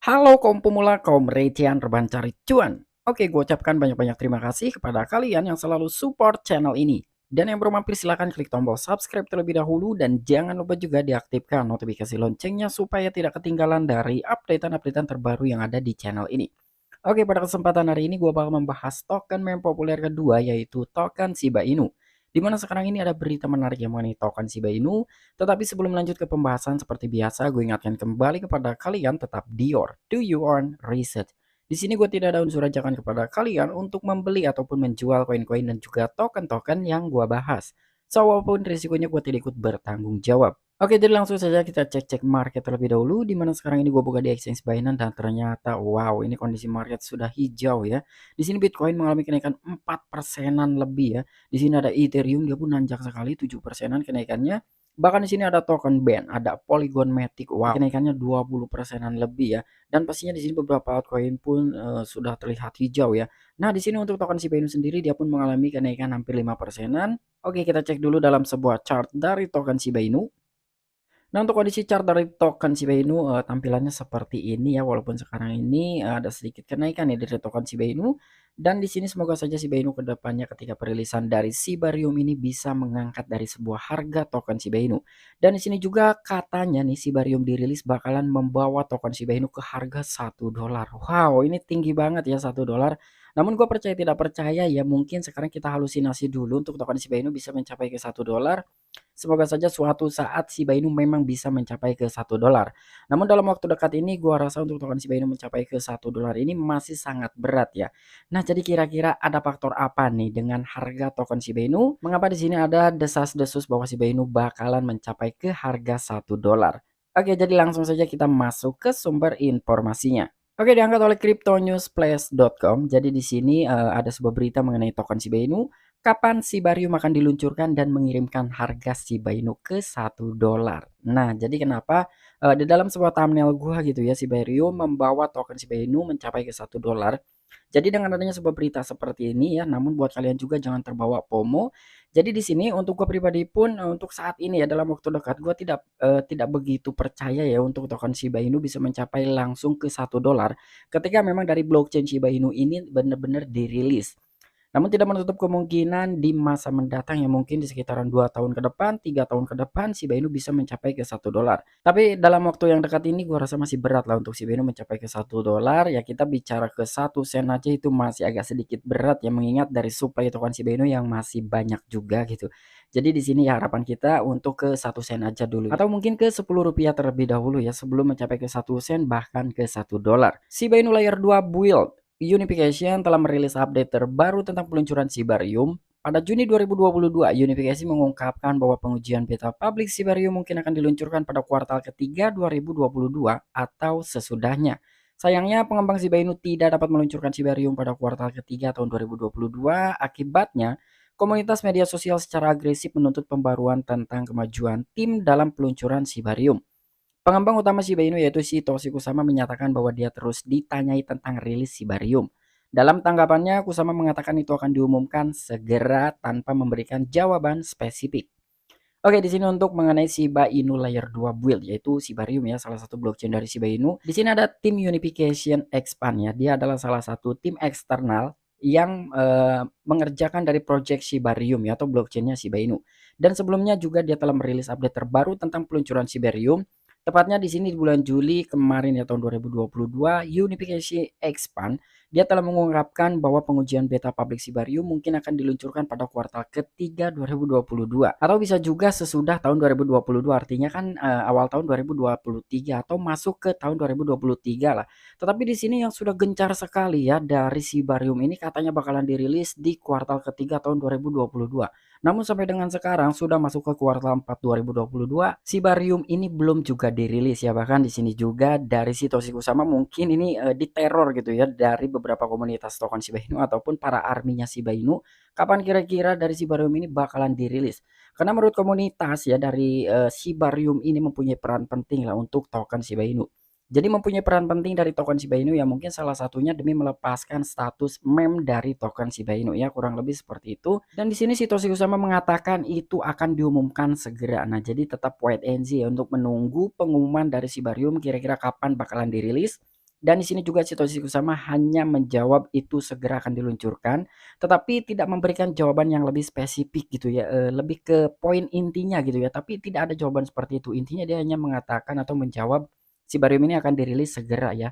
Halo kaum pemula, kaum recehan rebahan cari cuan. Oke, gue ucapkan banyak-banyak terima kasih kepada kalian yang selalu support channel ini. Dan yang belum mampir silahkan klik tombol subscribe terlebih dahulu dan jangan lupa juga diaktifkan notifikasi loncengnya supaya tidak ketinggalan dari updatean-updatean terbaru yang ada di channel ini. Oke, pada kesempatan hari ini gue bakal membahas token meme populer kedua yaitu token Shiba Inu. Di mana sekarang ini ada berita menarik yang mengenai token Shiba Inu. Tetapi sebelum lanjut ke pembahasan seperti biasa, gue ingatkan kembali kepada kalian tetap do your own research. Di sini gue tidak ada unsur ajakan kepada kalian untuk membeli ataupun menjual koin-koin dan juga token-token yang gue bahas. So, walaupun risikonya gue tidak ikut bertanggung jawab. Oke, jadi langsung saja kita cek-cek market terlebih dahulu. Di mana sekarang ini gue buka di exchange Binance dan ternyata wow, ini kondisi market sudah hijau ya. Di sini Bitcoin mengalami kenaikan 4%-an lebih ya. Di sini ada Ethereum, dia pun nanjak sekali 7%-an kenaikannya. Bahkan di sini ada token BAND, ada Polygon Matic, wow, kenaikannya 20%-an lebih ya. Dan pastinya di sini beberapa altcoin pun sudah terlihat hijau ya. Nah, di sini untuk token Shiba Inu sendiri dia pun mengalami kenaikan hampir 5%-an. Oke, kita cek dulu dalam sebuah chart dari token Shiba Inu. Nah, untuk kondisi chart dari token Shiba Inu tampilannya seperti ini ya, walaupun sekarang ini ada sedikit kenaikan ya dari token Shiba Inu. Dan di sini semoga saja Shiba Inu ke depannya ketika perilisan dari Shibarium ini bisa mengangkat dari sebuah harga token Shiba Inu. Dan di sini juga katanya nih Shibarium dirilis bakalan membawa token Shiba Inu ke harga 1 dolar. Wow, ini tinggi banget ya 1 dolar. Namun gue percaya tidak percaya ya, mungkin sekarang kita halusinasi dulu untuk token Shiba Inu bisa mencapai ke 1 dolar. Semoga saja suatu saat Shiba Inu memang bisa mencapai ke 1 dolar. Namun dalam waktu dekat ini gua rasa untuk token Shiba Inu mencapai ke 1 dolar ini masih sangat berat ya. Nah, jadi kira-kira ada faktor apa nih dengan harga token Shiba Inu? Mengapa di sini ada desas-desus bahwa Shiba Inu bakalan mencapai ke harga 1 dolar? Oke, jadi langsung saja kita masuk ke sumber informasinya. Oke, diangkat oleh cryptonewsflash.com. Jadi di sini ada sebuah berita mengenai token Shiba Inu. Kapan Shibarium akan diluncurkan dan mengirimkan harga Shiba Inu ke 1 dolar. Nah, jadi kenapa di dalam sebuah thumbnail gua gitu ya, Shibarium membawa token Shiba Inu mencapai ke 1 dolar. Jadi dengan adanya sebuah berita seperti ini ya, namun buat kalian juga jangan terbawa FOMO. Jadi di sini untuk gua pribadi pun untuk saat ini ya dalam waktu dekat gua tidak begitu percaya ya untuk token Shiba Inu bisa mencapai langsung ke 1 dolar ketika memang dari blockchain Shiba Inu ini benar-benar dirilis. Namun tidak menutup kemungkinan di masa mendatang yang mungkin di sekitaran 2 tahun ke depan, 3 tahun ke depan Shiba Inu bisa mencapai ke 1 dolar. Tapi dalam waktu yang dekat ini gua rasa masih berat lah untuk Shiba Inu mencapai ke 1 dolar. Ya kita bicara ke 1 sen aja itu masih agak sedikit berat ya, mengingat dari supply token Shiba Inu yang masih banyak juga gitu. Jadi di sini ya harapan kita untuk ke 1 sen aja dulu. Atau mungkin ke Rp10 terlebih dahulu ya sebelum mencapai ke 1 sen bahkan ke 1 dolar. Shiba Inu Layer 2 build. Unification telah merilis update terbaru tentang peluncuran Shibarium. Pada Juni 2022, Unification mengungkapkan bahwa pengujian beta public Shibarium mungkin akan diluncurkan pada kuartal ketiga 2022 atau sesudahnya. Sayangnya, pengembang Shiba Inu tidak dapat meluncurkan Shibarium pada kuartal ketiga tahun 2022. Akibatnya, komunitas media sosial secara agresif menuntut pembaruan tentang kemajuan tim dalam peluncuran Shibarium. Pengembang utama Shiba Inu yaitu Satoshi Kusama menyatakan bahwa dia terus ditanyai tentang rilis Shibarium. Dalam tanggapannya, Kusama mengatakan itu akan diumumkan segera tanpa memberikan jawaban spesifik. Oke, di sini untuk mengenai Shiba Inu Layer 2 build yaitu Shibarium ya, salah satu blockchain dari Shiba Inu. Di sini ada tim Unification Expand ya. Dia adalah salah satu tim eksternal yang mengerjakan dari project Shibarium ya atau blockchainnya Shiba Inu. Dan sebelumnya juga dia telah merilis update terbaru tentang peluncuran Shibarium. Tepatnya di sini di bulan Juli kemarin ya tahun 2022, Unification Expand dia telah mengungkapkan bahwa pengujian beta public Shibarium mungkin akan diluncurkan pada kuartal ketiga 2022 atau bisa juga sesudah tahun 2022, artinya kan awal tahun 2023 atau masuk ke tahun 2023 lah. Tetapi di sini yang sudah gencar sekali ya dari Shibarium ini katanya bakalan dirilis di kuartal ketiga tahun 2022. Namun sampai dengan sekarang sudah masuk ke kuartal 4 2022, Shibarium ini belum juga dirilis ya. Bahkan di sini juga dari Satoshi Kusama mungkin ini diteror gitu ya dari beberapa komunitas token Shiba Inu ataupun para arminya Shiba Inu. Kapan kira-kira dari Shibarium ini bakalan dirilis? Karena menurut komunitas ya dari Shibarium ini mempunyai peran penting lah untuk token Shiba Inu. Jadi mempunyai peran penting dari token Shiba Inu ya mungkin salah satunya demi melepaskan status meme dari token Shiba Inu ya kurang lebih seperti itu. Dan di sini Satoshi Kusama mengatakan itu akan diumumkan segera. Nah, jadi tetap wait and see ya untuk menunggu pengumuman dari Shibarium kira-kira kapan bakalan dirilis. Dan di sini juga Satoshi Kusama hanya menjawab itu segera akan diluncurkan, tetapi tidak memberikan jawaban yang lebih spesifik gitu ya, lebih ke poin intinya gitu ya, tapi tidak ada jawaban seperti itu. Intinya dia hanya mengatakan atau menjawab Shibarium ini akan dirilis segera ya.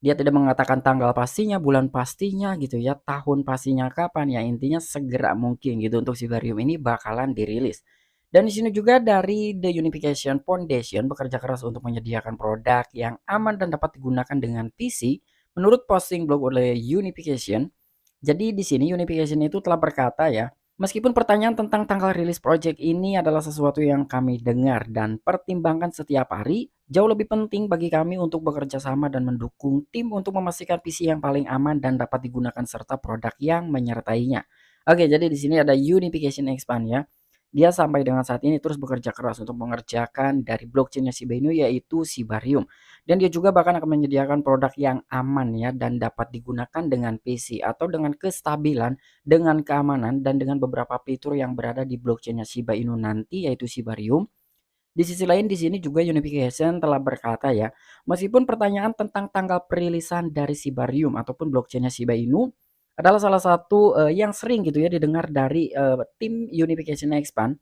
Dia tidak mengatakan tanggal pastinya, bulan pastinya gitu ya, tahun pastinya kapan, ya intinya segera mungkin gitu untuk Shibarium ini bakalan dirilis. Dan di sini juga dari The Unification Foundation bekerja keras untuk menyediakan produk yang aman dan dapat digunakan dengan PC. Menurut posting blog oleh Unification, jadi di sini Unification itu telah berkata ya, meskipun pertanyaan tentang tanggal rilis project ini adalah sesuatu yang kami dengar dan pertimbangkan setiap hari, jauh lebih penting bagi kami untuk bekerja sama dan mendukung tim untuk memastikan PC yang paling aman dan dapat digunakan serta produk yang menyertainya. Oke, jadi di sini ada Unification Expand ya. Dia sampai dengan saat ini terus bekerja keras untuk mengerjakan dari blockchain-nya Shiba Inu yaitu Shibarium. Dan dia juga bahkan akan menyediakan produk yang aman ya dan dapat digunakan dengan PC atau dengan kestabilan, dengan keamanan dan dengan beberapa fitur yang berada di blockchain-nya Shiba Inu nanti yaitu Shibarium. Di sisi lain di sini juga Unification telah berkata ya, meskipun pertanyaan tentang tanggal perilisan dari Shibarium ataupun blockchain-nya Shiba Inu adalah salah satu yang sering gitu ya didengar dari tim Unification Expand,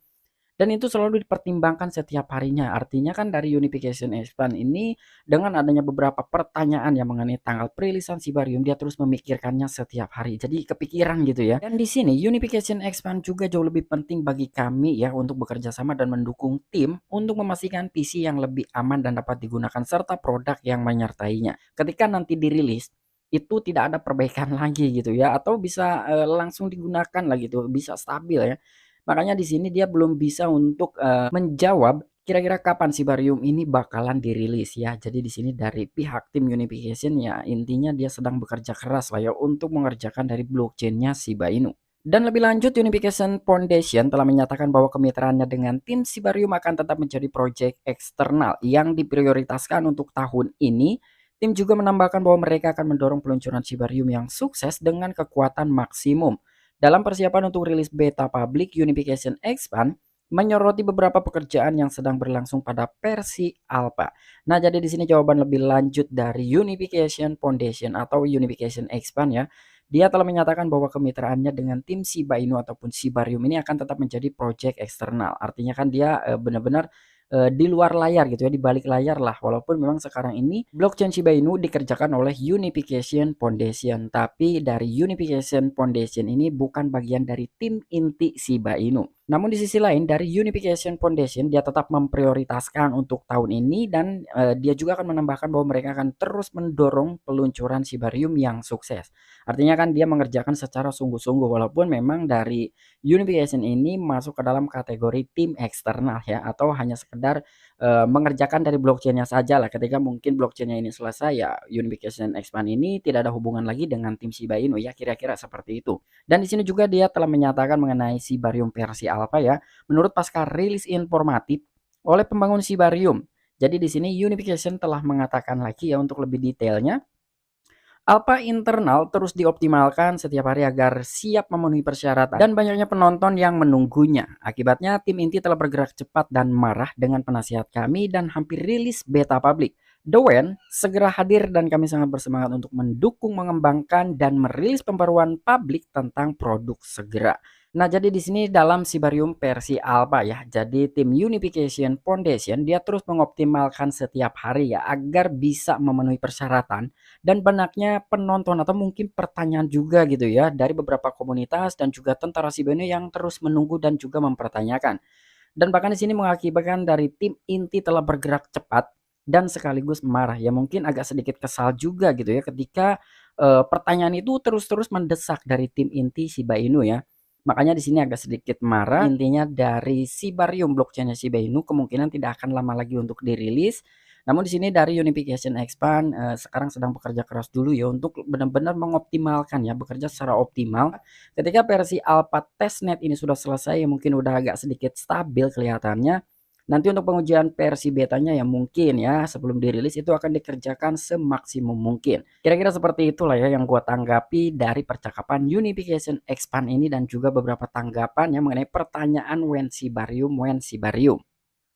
dan itu selalu dipertimbangkan setiap harinya. Artinya kan dari Unification Expand ini dengan adanya beberapa pertanyaan yang mengenai tanggal perilisan Shibarium, dia terus memikirkannya setiap hari. Jadi kepikiran gitu ya. Dan di sini Unification Expand juga jauh lebih penting bagi kami ya untuk bekerja sama dan mendukung tim untuk memastikan PC yang lebih aman dan dapat digunakan serta produk yang menyertainya. Ketika nanti dirilis itu tidak ada perbaikan lagi gitu ya atau bisa langsung digunakan lagi gitu, bisa stabil ya. Makanya di sini dia belum bisa untuk, menjawab kira-kira kapan Shibarium ini bakalan dirilis ya. Jadi di sini dari pihak tim Unification ya intinya dia sedang bekerja keras lah ya untuk mengerjakan dari blockchain-nya Shiba Inu. Dan lebih lanjut Unification Foundation telah menyatakan bahwa kemitraannya dengan tim Shibarium akan tetap menjadi proyek eksternal yang diprioritaskan untuk tahun ini. Tim juga menambahkan bahwa mereka akan mendorong peluncuran Shibarium yang sukses dengan kekuatan maksimum. Dalam persiapan untuk rilis beta public, Unification Expand menyoroti beberapa pekerjaan yang sedang berlangsung pada versi alpha. Nah, jadi di sini jawaban lebih lanjut dari Unification Foundation atau Unification Expand ya. Dia telah menyatakan bahwa kemitraannya dengan tim Shiba Inu ataupun Shibarium ini akan tetap menjadi proyek eksternal. Artinya kan dia benar-benar di luar layar gitu ya, di balik layar lah. Walaupun memang sekarang ini blockchain Shiba Inu dikerjakan oleh Unification Foundation, tapi dari Unification Foundation ini bukan bagian dari tim inti Shiba Inu. Namun di sisi lain dari Unification Foundation dia tetap memprioritaskan untuk tahun ini dan dia juga akan menambahkan bahwa mereka akan terus mendorong peluncuran Shibarium yang sukses. Artinya kan dia mengerjakan secara sungguh-sungguh walaupun memang dari Unification ini masuk ke dalam kategori tim eksternal ya atau hanya sekedar mengerjakan dari blockchain-nya saja lah. Ketika mungkin blockchain-nya ini selesai ya Unification Expand ini tidak ada hubungan lagi dengan tim Shiba Inu ya, kira-kira seperti itu. Dan di sini juga dia telah menyatakan mengenai Shibarium versi alpha ya. Menurut pasca rilis informatif oleh pembangun Shibarium. Jadi di sini Unification telah mengatakan lagi ya untuk lebih detailnya, alpha internal terus dioptimalkan setiap hari agar siap memenuhi persyaratan dan banyaknya penonton yang menunggunya. Akibatnya tim inti telah bergerak cepat dan marah dengan penasihat kami dan hampir rilis beta public. Dowen segera hadir dan kami sangat bersemangat untuk mendukung, mengembangkan dan merilis pembaruan publik tentang produk segera. Nah, jadi di sini dalam Shibarium versi alpha ya. Jadi tim Unification Foundation dia terus mengoptimalkan setiap hari ya agar bisa memenuhi persyaratan dan banyaknya penonton atau mungkin pertanyaan juga gitu ya dari beberapa komunitas dan juga tentara Shiba Inu yang terus menunggu dan juga mempertanyakan. Dan bahkan di sini mengakibatkan dari tim inti telah bergerak cepat dan sekaligus marah. Ya mungkin agak sedikit kesal juga gitu ya ketika pertanyaan itu terus-terus mendesak dari tim inti Shiba Inu ya. Makanya di sini agak sedikit marah. Intinya dari Shibarium blockchain-nya Shiba Inu kemungkinan tidak akan lama lagi untuk dirilis. Namun di sini dari Unification Expand sekarang sedang bekerja keras dulu ya untuk benar-benar mengoptimalkan ya, bekerja secara optimal. Ketika versi alpha testnet ini sudah selesai ya mungkin udah agak sedikit stabil kelihatannya. Nanti untuk pengujian versi betanya ya mungkin ya sebelum dirilis itu akan dikerjakan semaksimum mungkin. Kira-kira seperti itulah ya yang gua tanggapi dari percakapan Unification Expand ini dan juga beberapa tanggapan yang mengenai pertanyaan when Shibarium.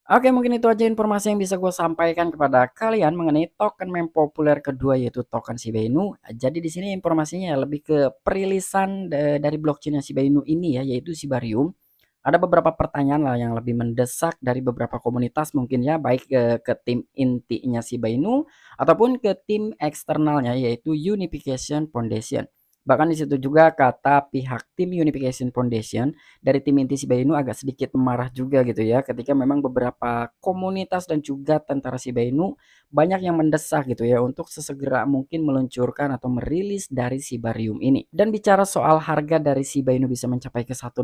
Oke, mungkin itu aja informasi yang bisa gue sampaikan kepada kalian mengenai token meme populer kedua yaitu token Shiba Inu. Jadi di sini informasinya ya lebih ke perilisan dari blockchain Shiba Inu ini ya yaitu Shibarium. Ada beberapa pertanyaan lah yang lebih mendesak dari beberapa komunitas mungkin ya baik ke tim intinya Shiba Inu ataupun ke tim eksternalnya yaitu Unification Foundation. Bahkan di situ juga kata pihak tim Unification Foundation dari tim inti Shiba Inu agak sedikit marah juga gitu ya ketika memang beberapa komunitas dan juga tentara Shiba Inu banyak yang mendesak gitu ya untuk sesegera mungkin meluncurkan atau merilis dari Shibarium ini. Dan bicara soal harga dari Shiba Inu bisa mencapai ke $1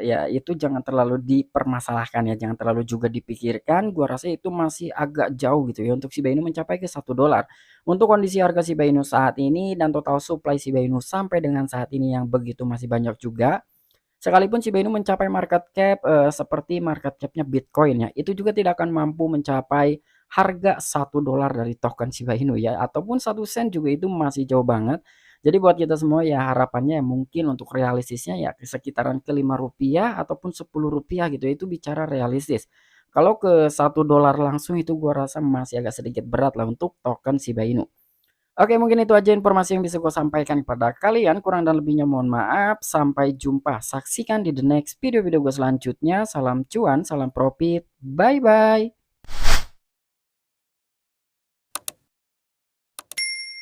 ya itu jangan terlalu dipermasalahkan ya, jangan terlalu juga dipikirkan. Gua rasa itu masih agak jauh gitu ya untuk Shiba Inu mencapai ke $1. Untuk kondisi harga Shiba Inu saat ini dan total supply Shiba Inu sampai dengan saat ini yang begitu masih banyak juga, sekalipun Shiba Inu mencapai market cap, seperti market cap-nya Bitcoin ya, itu juga tidak akan mampu mencapai harga $1 dari token Shiba Inu ya, ataupun 1 sen juga itu masih jauh banget. Jadi buat kita semua ya harapannya mungkin untuk realistisnya ya sekitaran ke ₹5 ataupun ₹10 gitu ya, itu bicara realistis. Kalau ke $1 langsung itu gua rasa masih agak sedikit berat lah untuk token Shiba Inu. Oke, mungkin itu aja informasi yang bisa gue sampaikan kepada kalian. Kurang dan lebihnya mohon maaf. Sampai jumpa. Saksikan di the next video-video gue selanjutnya. Salam cuan, salam profit. Bye-bye.